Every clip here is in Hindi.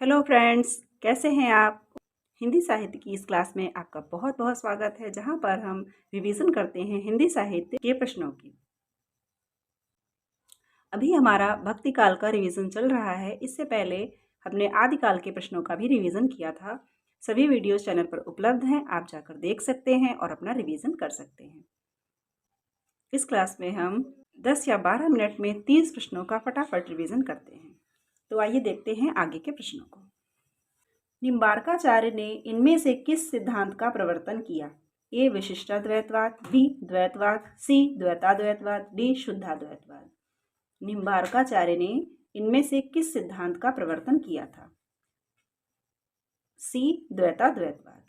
हेलो फ्रेंड्स, कैसे हैं आप। हिंदी साहित्य की इस क्लास में आपका बहुत बहुत स्वागत है, जहां पर हम रिवीजन करते हैं हिंदी साहित्य के प्रश्नों की। अभी हमारा भक्ति काल का रिवीजन चल रहा है। इससे पहले हमने आदिकाल के प्रश्नों का भी रिवीजन किया था। सभी वीडियोस चैनल पर उपलब्ध हैं, आप जाकर देख सकते हैं और अपना रिवीजन कर सकते हैं। इस क्लास में हम 10 या 12 मिनट में 30 प्रश्नों का फटाफट रिवीजन करते हैं। तो आइए देखते हैं आगे के प्रश्नों को। निम्बार्काचार्य ने इनमें से किस सिद्धांत का प्रवर्तन किया? ए विशिष्टाद्वैतवाद, बी द्वैतवाद, सी द्वैताद्वैतवाद, डी शुद्धाद्वैतवाद। निम्बार्काचार्य ने इनमें से किस सिद्धांत का प्रवर्तन किया था? सी द्वैताद्वैतवाद।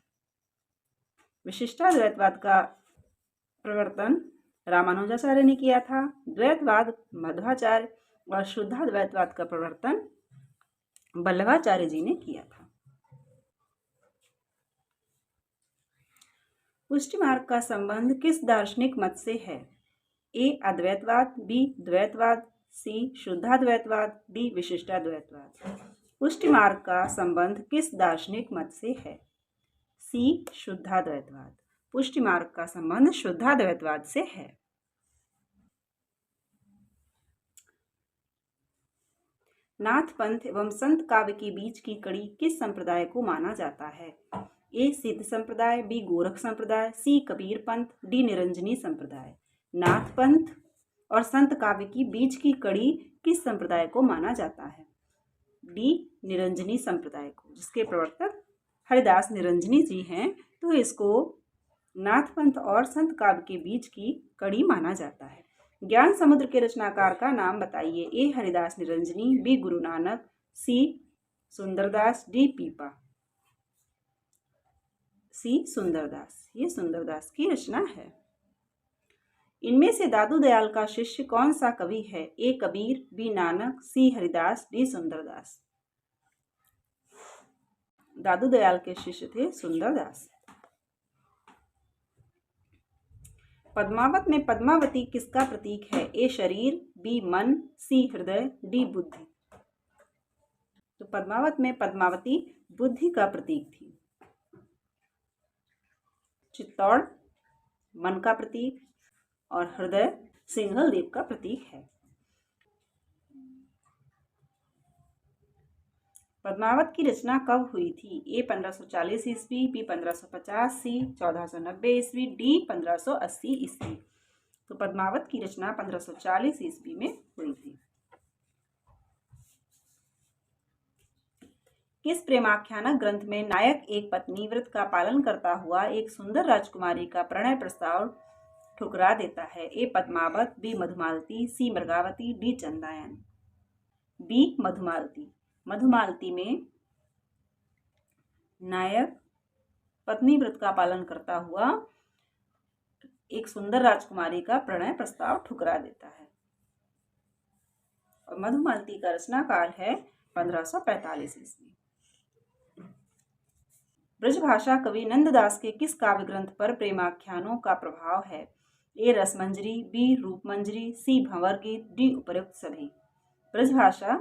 विशिष्टाद्वैतवाद का प्रवर्तन रामानुजाचार्य ने किया था, द्वैतवाद मध्वाचार्य और शुद्धाद्वैतवाद का प्रवर्तन वल्लभाचार्य जी ने किया था। पुष्टि मार्ग का संबंध किस दार्शनिक मत से है? ए अद्वैतवाद, बी द्वैतवाद, सी शुद्धाद्वैतवाद, डी विशिष्टाद्वैतवाद। पुष्टि मार्ग का संबंध किस दार्शनिक मत से है? सी शुद्धाद्वैतवाद। पुष्टि मार्ग का संबंध शुद्धाद्वैतवाद से है। नाथ पंथ एवं संत काव्य के बीच की कड़ी किस संप्रदाय को माना जाता है? ए सिद्ध संप्रदाय, बी गोरख संप्रदाय, सी कबीर पंथ, डी निरंजनी संप्रदाय। नाथ पंथ और संत काव्य की बीच की कड़ी किस संप्रदाय को माना जाता है? डी निरंजनी संप्रदाय को, जिसके प्रवर्तक हरिदास निरंजनी जी हैं। तो इसको नाथ पंथ और संत काव्य के बीच की कड़ी माना जाता है। ज्ञान समुद्र के रचनाकार का नाम बताइए। ए हरिदास निरंजनी, बी गुरु नानक, सी सुंदरदास, डी पीपा। सी सुंदरदास। ये सुंदरदास की रचना है। इनमें से दादू दयाल का शिष्य कौन सा कवि है? ए कबीर, बी नानक, सी हरिदास, डी सुंदरदास। दादू दयाल के शिष्य थे सुंदरदास। पद्मावत में पद्मावती किसका प्रतीक है? ए शरीर, बी मन, सी हृदय, डी बुद्धि। तो पद्मावत में पद्मावती बुद्धि का प्रतीक थी। चित्तौड़ मन का प्रतीक और हृदय सिंघल देव का प्रतीक है। पद्मावत की रचना कब हुई थी? ए 1540 ईस्वी, बी 1550, सी 1490 ईस्वी, डी 1580 ईस्वी। तो पद्मावत की रचना 1540 ईस्वी में हुई थी। किस प्रेमाख्यानक ग्रंथ में नायक एक पत्नी व्रत का पालन करता हुआ एक सुंदर राजकुमारी का प्रणय प्रस्ताव ठुकरा देता है? ए पद्मावत, बी मधुमालती, सी मृगावती, डी चंदायन। बी मधुमालती। मधुमालती में नायक पत्नी व्रत का पालन करता हुआ एक सुंदर राजकुमारी का प्रणय प्रस्ताव ठुकरा देता है। और मधुमालती का रचनाकाल है 1545 ईस्वी। ब्रजभाषा कवि नंददास के किस काव्य ग्रंथ पर प्रेमाख्यानों का प्रभाव है? ए रसमंजरी, बी रूपमंजरी, सी भंवर गीत, डी उपर्युक्त सभी। ब्रजभाषा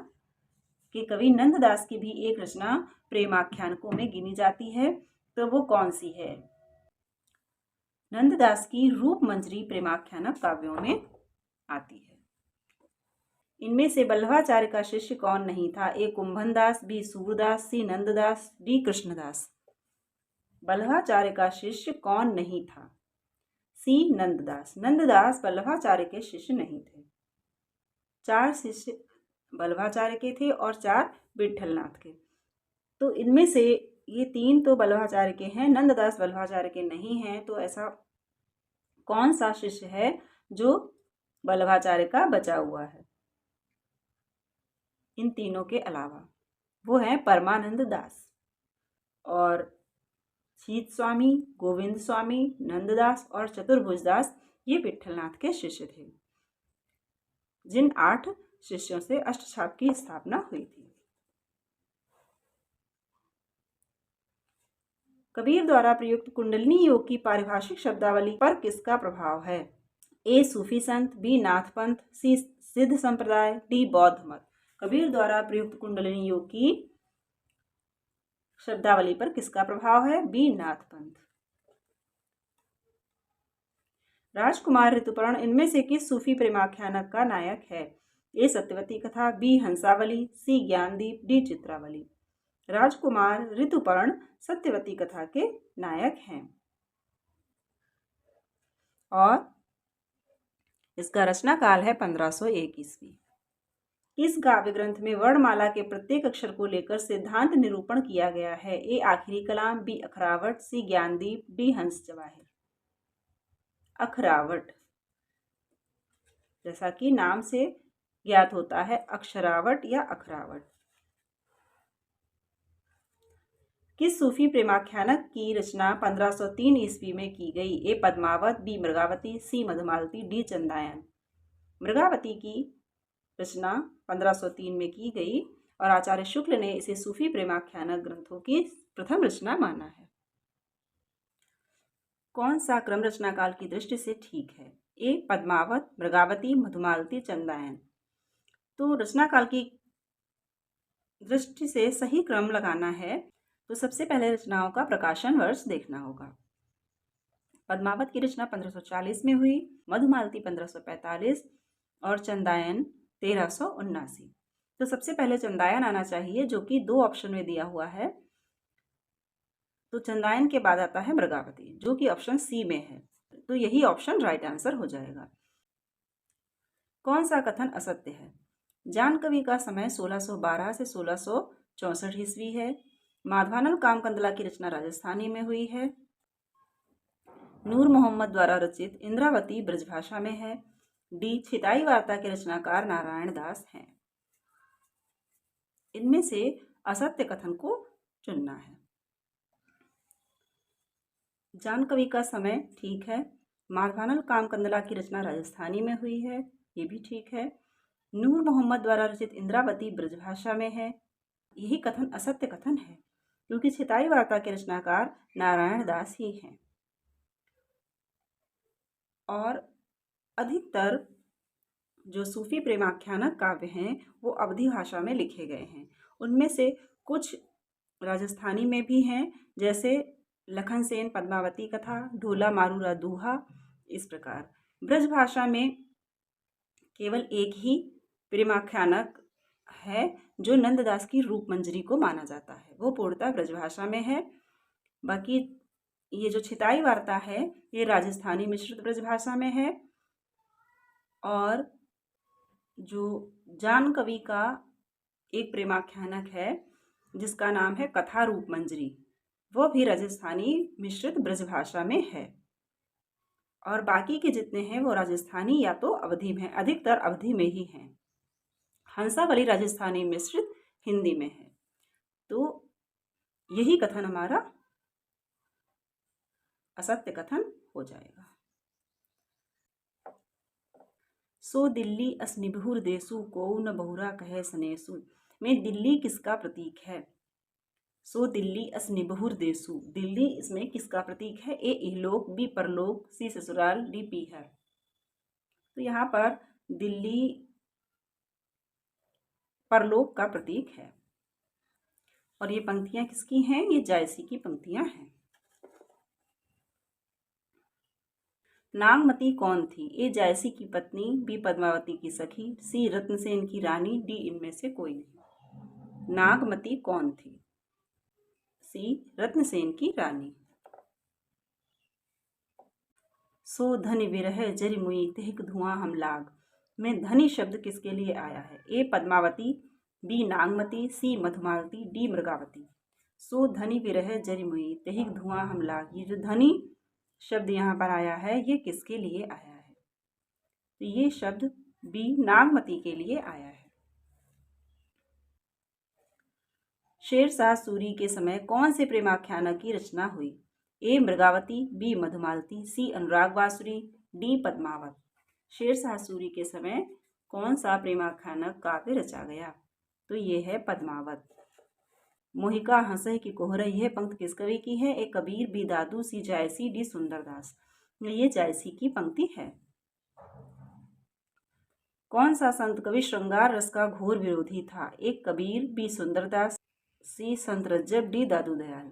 के कवि नंददास की भी एक रचना प्रेमाख्यानकों में गिनी जाती है, तो वो कौन सी है? नंददास की रूपमंजरी प्रेमाख्यानक काव्यों में आती है। इनमें से वल्लभाचार्य का शिष्य कौन नहीं था? ए कुंभनदास, बी सूरदास, सी नंददास, डी कृष्णदास। वल्लभाचार्य का शिष्य कौन नहीं था? सी नंददास। नंददास वल्लभाचार्य के शिष्य नहीं थे। 4 शिष्य वल्लभाचार्य के थे और 4 विट्ठलनाथ के। तो इनमें से ये 3 तो वल्लभाचार्य के हैं, नंददास वल्लभाचार्य के नहीं हैं। तो ऐसा कौन सा शिष्य है जो वल्लभाचार्य का बचा हुआ है? इन तीनों के अलावा वो है परमानंद दास और शीत स्वामी, गोविंद स्वामी, नंददास और चतुर्भुज दास ये विट्ठलनाथ के शिष्य थे, जिन 8 शिष्यों से अष्टछाप की स्थापना हुई थी। कबीर द्वारा प्रयुक्त कुंडलिनी योग की पारिभाषिक शब्दावली पर किसका प्रभाव है? ए सूफी संत, बी नाथ पंथ, सी सिद्ध संप्रदाय, डी बौद्ध मत। कबीर द्वारा प्रयुक्त कुंडलिनी योग की शब्दावली पर किसका प्रभाव है? बी नाथ पंथ। राजकुमार ऋतुपर्ण इनमें से किस सूफी प्रेमाख्यानक का नायक है? ए सत्यवती कथा, बी हंसावली, सी ज्ञानदीप, डी चित्रावली। राजकुमार ऋतुपर्ण सत्यवती कथा के नायक हैं और इसका रचना काल है 1501 ईस्वी। इस काव्य ग्रंथ में वर्णमाला के प्रत्येक अक्षर को लेकर सिद्धांत निरूपण किया गया है। ए आखिरी कलाम, बी अखरावट, सी ज्ञानदीप, डी हंस जवाहिर। अखरावट, जैसा कि नाम से ज्ञात होता है, अक्षरावट या अखरावट। किस सूफी प्रेमाख्यानक की रचना 1503 ईस्वी में की गई? ए पद्मावत, बी मृगावती, सी मधुमालती, डी चंदायन। मृगावती की रचना 1503 में की गई और आचार्य शुक्ल ने इसे सूफी प्रेमाख्यानक ग्रंथों की प्रथम रचना माना है। कौन सा क्रम रचना काल की दृष्टि से ठीक है? ए पद्मावत, मृगावती, मधुमालती, चंदायन। तो रचना काल की दृष्टि से सही क्रम लगाना है तो सबसे पहले रचनाओं का प्रकाशन वर्ष देखना होगा। पद्मावत की रचना 1540 में हुई, मधुमालती 1545 और चंदायन 1379। तो सबसे पहले चंदायन आना चाहिए, जो कि 2 ऑप्शन में दिया हुआ है। तो चंदायन के बाद आता है मृगावती, जो कि ऑप्शन सी में है। तो यही ऑप्शन राइट आंसर हो जाएगा। कौन सा कथन असत्य है? जानकवि का समय 1612 से 1664 ईस्वी है। माधवानंद कामकंदला की रचना राजस्थानी में हुई है। नूर मोहम्मद द्वारा रचित इंद्रावती ब्रजभाषा में है। डी छिताई वार्ता के रचनाकार नारायण दास हैं। इनमें से असत्य कथन को चुनना है। जानकवि का समय ठीक है। माधवानंद कामकंदला की रचना राजस्थानी में हुई है, ये भी ठीक है। नूर मोहम्मद द्वारा रचित इंद्रावती ब्रजभाषा में है, यही कथन असत्य कथन है, क्योंकि छिताई वार्ता के रचनाकार नारायण दास ही हैं। और अधिकतर जो सूफी प्रेमाख्यानक काव्य हैं वो अवधी भाषा में लिखे गए हैं। उनमें से कुछ राजस्थानी में भी हैं, जैसे लखन सेन पद्मावती कथा, ढोला मारूरा दूहा। इस प्रकार ब्रजभाषा में केवल एक ही प्रेमाख्यानक है जो नंददास की रूपमंजरी को माना जाता है, वो पूर्णतः ब्रजभाषा में है। बाकी ये जो छिताई वार्ता है ये राजस्थानी मिश्रित ब्रजभाषा में है। और जो जानकवि का एक प्रेमाख्यानक है जिसका नाम है कथा रूपमंजरी, वो भी राजस्थानी मिश्रित ब्रजभाषा में है। और बाकी के जितने हैं वो राजस्थानी या तो अवधी में, अधिकतर अवधी में ही हैं। हंसावली राजस्थानी मिश्रित हिंदी में है। तो यही कथन हमारा असत्य कथन हो जाएगा। सो दिल्ली असनिभुर देसु को न बहुरा कहे सनेसु में दिल्ली किसका प्रतीक है? सो दिल्ली असनिभुर देसु, दिल्ली इसमें किसका प्रतीक है? ए इहलोक, बी परलोक, सी ससुराल, डी पीहर। तो यहाँ पर दिल्ली परलोक का प्रतीक है। और ये पंक्तियां किसकी हैं? ये जायसी की पंक्तियां हैं। नागमती कौन थी? ए जायसी की पत्नी, बी पद्मावती की सखी, सी रत्नसेन की रानी, डी इनमें से कोई नहीं। नागमती कौन थी? सी रत्नसेन की रानी। सो धनि विरह जरि मुई तिहिक धुआं हम लाग में धनि शब्द किसके लिए आया है? ए पद्मावती, बी नागमती, सी मधुमालती, डी मृगावती। सो धनि विरह जरि मुई तिहिक धुआं हम लाग, ये जो धनि शब्द यहाँ पर आया है ये किसके लिए आया है? तो ये शब्द बी नागमती के लिए आया है। शेरशाह सूरी के समय कौन से प्रेमाख्यानक की रचना हुई? ए मृगावती, बी मधुमालती, सी अनुराग बांसुरी, डी पद्मावत। शेरशाह सूरी के समय कौन सा प्रेमाख्यानक काव्य रचा गया? तो ये है पद्मावत। मोहिका हंसह की कोहरह, यह पंक्ति किस कवि की है? ए कबीर, बी दादू, सी जायसी, डी सुंदरदास। ये जायसी की पंक्ति है। कौन सा संत कवि श्रृंगार रस का घोर विरोधी था? ए कबीर, बी सुंदरदास, सी संत रज्जब, डी दादू दयाल।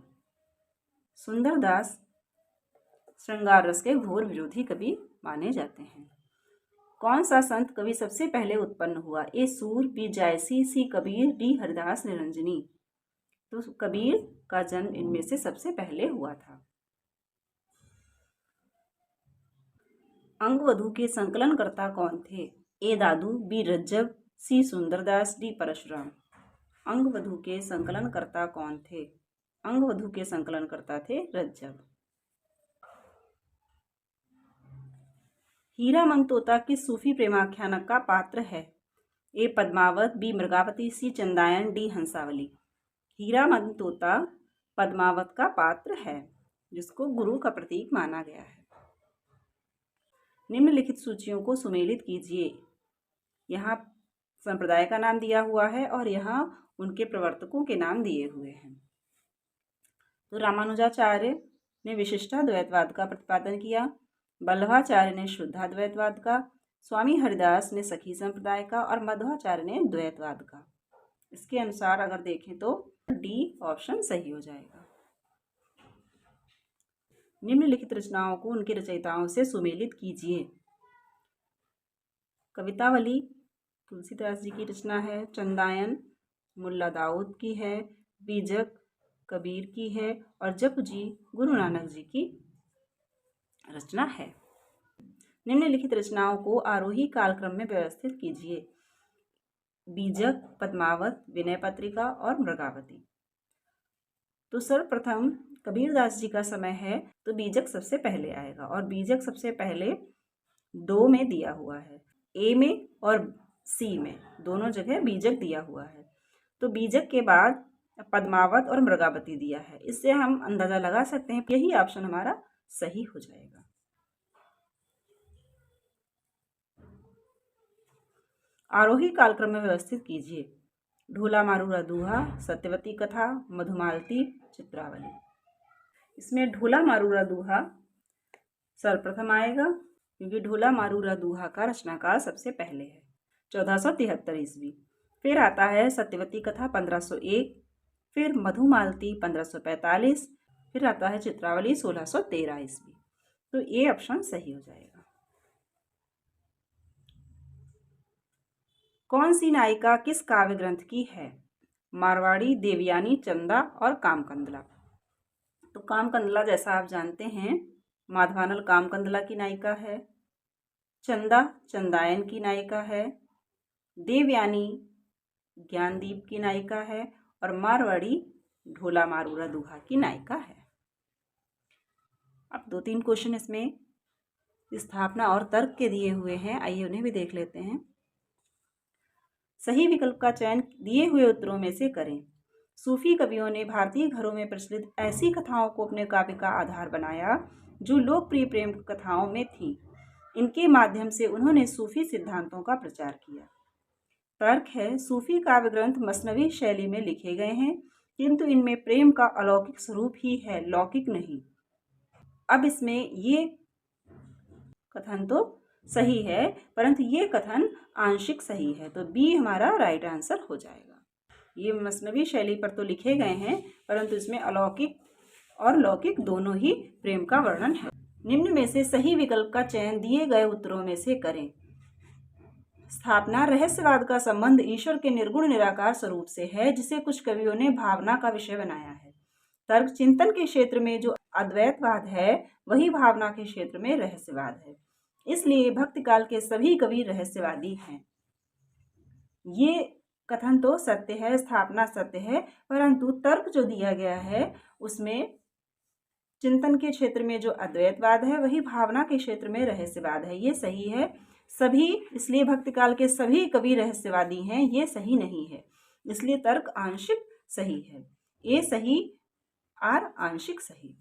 सुंदरदास श्रृंगार रस के घोर विरोधी कवि माने जाते हैं। कौन सा संत कवि सबसे पहले उत्पन्न हुआ? ए सूर, बी जायसी, सी कबीर, डी हरिदास निरंजनी। तो कबीर का जन्म इनमें से सबसे पहले हुआ था। अंगवधु के संकलनकर्ता कौन थे? ए दादू, बी रज्जब, सी सुंदरदास, डी परशुराम। अंगवधु के संकलनकर्ता कौन थे? अंगवधु के संकलनकर्ता थे रज्जब। हीरामन तोता किस सूफी प्रेमाख्यानक का पात्र है? ए पद्मावत, बी मृगावती, सी चंदायन, डी हंसावली। हीरामन तोता पद्मावत का पात्र है, जिसको गुरु का प्रतीक माना गया है। निम्नलिखित सूचियों को सुमेलित कीजिए। यहाँ संप्रदाय का नाम दिया हुआ है और यहाँ उनके प्रवर्तकों के नाम दिए हुए हैं। तो रामानुजाचार्य ने विशिष्टाद्वैतवाद का प्रतिपादन किया, वल्लभाचार्य ने शुद्धाद्वैतवाद का, स्वामी हरिदास ने सखी संप्रदाय का और मध्वाचार्य ने द्वैतवाद का। इसके अनुसार अगर देखें तो डी ऑप्शन सही हो जाएगा। निम्नलिखित रचनाओं को उनके रचयिताओं से सुमेलित कीजिए। कवितावली तुलसीदास जी की रचना है, चंदायन मुल्ला दाऊद की है, बीजक कबीर की है और जपजी गुरु नानक जी की रचना है। निम्नलिखित रचनाओं को आरोही कालक्रम में व्यवस्थित कीजिए। बीजक, पद्मावत, विनय पत्रिका और मृगावती। तो सर्वप्रथम कबीरदास जी का समय है, तो बीजक सबसे पहले आएगा और बीजक सबसे पहले 2 में दिया हुआ है, ए में और सी में, दोनों जगह बीजक दिया हुआ है। तो बीजक के बाद पद्मावत और मृगावती दिया है। इससे हम अंदाजा लगा सकते हैं यही ऑप्शन हमारा सही हो जाएगा। आरोही कालक्रम में व्यवस्थित कीजिए। ढोला मारूरा दूहा, सत्यवती कथा, मधुमालती, चित्रावली। इसमें ढोला मारूरा दूहा सर्वप्रथम आएगा, क्योंकि ढोला मारूरा दूहा का रचनाकाल सबसे पहले है, 1473 ईस्वी। फिर आता है सत्यवती कथा 1501, फिर मधुमालती 1545, फिर आता है चित्रावली 1613 ईस्वी। तो ये ऑप्शन सही हो जाएगा। कौन सी नायिका किस काव्य ग्रंथ की है? मारवाड़ी, देवयानी, चंदा और कामकंदला। तो कामकंदला जैसा आप जानते हैं माधवानल कामकंदला की नायिका है, चंदा चंदायन की नायिका है, देवयानी ज्ञानदीप की नायिका है और मारवाड़ी ढोला मारूरा दूहा की नायिका है। अब 2-3 क्वेश्चन इसमें स्थापना और तर्क के दिए हुए हैं, आइए उन्हें भी देख लेते हैं। सही विकल्प का चयन दिए हुए उत्तरों में से करें। सूफी कवियों ने भारतीय घरों में प्रचलित ऐसी कथाओं को अपने काव्य का आधार बनाया जो लोकप्रिय प्रेम कथाओं में थीं। इनके माध्यम से उन्होंने सूफी सिद्धांतों का प्रचार किया। तर्क है, सूफी काव्य ग्रंथ मसनवी शैली में लिखे गए हैं, किंतु इनमें प्रेम का अलौकिक स्वरूप ही है, लौकिक नहीं। अब इसमें ये कथन तो सही है, परंतु ये कथन आंशिक सही है, तो बी हमारा राइट आंसर हो जाएगा। ये मसनवी शैली पर तो लिखे गए हैं, परंतु इसमें अलौकिक और लौकिक दोनों ही प्रेम का वर्णन है। निम्न में से सही विकल्प का चयन दिए गए उत्तरों में से करें। स्थापना रहस्यवाद का संबंध ईश्वर के निर्गुण निराकार स्वरूप से है, जिसे कुछ कवियों ने भावना का विषय बनाया है। तर्क चिंतन के क्षेत्र में जो अद्वैतवाद है वही भावना के क्षेत्र में रहस्यवाद है, इसलिए भक्ति काल के सभी कवि रहस्यवादी हैं। ये कथन तो सत्य है, स्थापना सत्य है, परंतु तर्क जो दिया गया है उसमें चिंतन के क्षेत्र में जो अद्वैतवाद है वही भावना के क्षेत्र में रहस्यवाद है, ये सही है। सभी, इसलिए भक्ति काल के सभी कवि रहस्यवादी हैं, ये सही नहीं है, इसलिए तर्क आंशिक सही है। ए सही, आर आंशिक सही।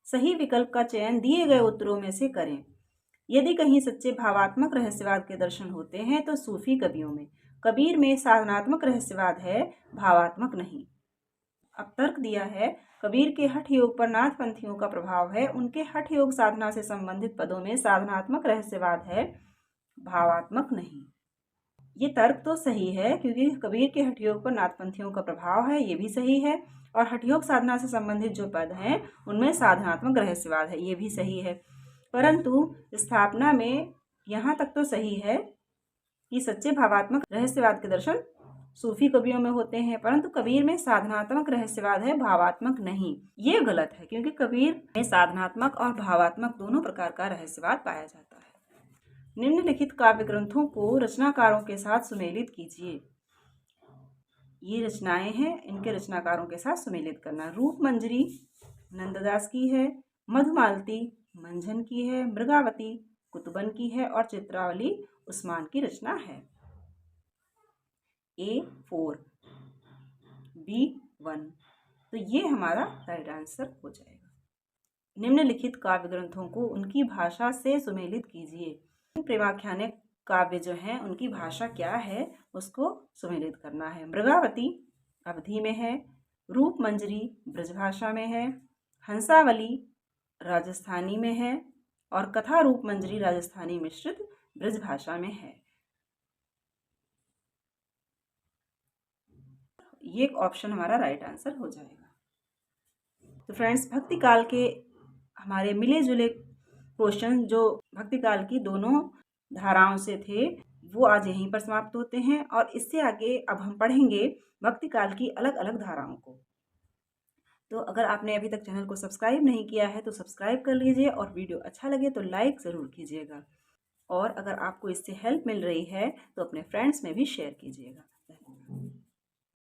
सही विकल्प का चयन दिए गए उत्तरों में से करें। यदि कहीं सच्चे भावात्मक रहस्यवाद के दर्शन होते हैं तो सूफी कवियों में। कबीर में साधनात्मक रहस्यवाद है, भावात्मक नहीं। अब तर्क दिया है, कबीर के हठ योग पर नाथपंथियों का प्रभाव है, उनके हठ योग साधना से संबंधित पदों में साधनात्मक रहस्यवाद है, भावात्मक नहीं। ये तर्क तो सही है, क्योंकि कबीर के हठयोग पर नाथपंथियों का प्रभाव है, ये भी सही है। और हठयोग साधना से संबंधित जो पद हैं उनमें साधनात्मक रहस्यवाद है, ये भी सही है। परंतु स्थापना में यहाँ तक तो सही है कि सच्चे भावात्मक रहस्यवाद के दर्शन सूफी कवियों में होते हैं, परंतु कबीर में साधनात्मक रहस्यवाद है, भावात्मक नहीं। ये गलत है, क्योंकि कबीर में साधनात्मक और भावात्मक दोनों प्रकार का रहस्यवाद पाया जाता है। निम्नलिखित काव्य ग्रंथों को रचनाकारों के साथ सुमेलित कीजिए। ये रचनाएं हैं, इनके रचनाकारों के साथ सुमेलित करना। रूप मंजरी नंददास की है, मधुमालती मंझन की है, मृगावती कुतुबन की है और चित्रावली उस्मान की रचना है। A4 B1, तो ये हमारा राइट आंसर हो जाएगा। निम्नलिखित काव्य ग्रंथों को उनकी भाषा से सुमेलित कीजिए। प्रेमाख्यान काव्य जो हैं उनकी भाषा क्या है उसको सुमेलित करना है। मृगावती अवधी में है, रूप मंजरी ब्रजभाषा में है, हंसावली राजस्थानी में है और कथा रूप मंजरी राजस्थानी मिश्रित ब्रजभाषा में है। ये एक ऑप्शन हमारा राइट आंसर हो जाएगा। तो फ्रेंड्स, भक्ति काल के हमारे मिले जुले क्वेश्चन जो भक्ति काल की दोनों धाराओं से थे वो आज यहीं पर समाप्त होते हैं, और इससे आगे अब हम पढ़ेंगे भक्ति काल की अलग अलग धाराओं को। तो अगर आपने अभी तक चैनल को सब्सक्राइब नहीं किया है तो सब्सक्राइब कर लीजिए, और वीडियो अच्छा लगे तो लाइक ज़रूर कीजिएगा, और अगर आपको इससे हेल्प मिल रही है तो अपने फ्रेंड्स में भी शेयर कीजिएगा।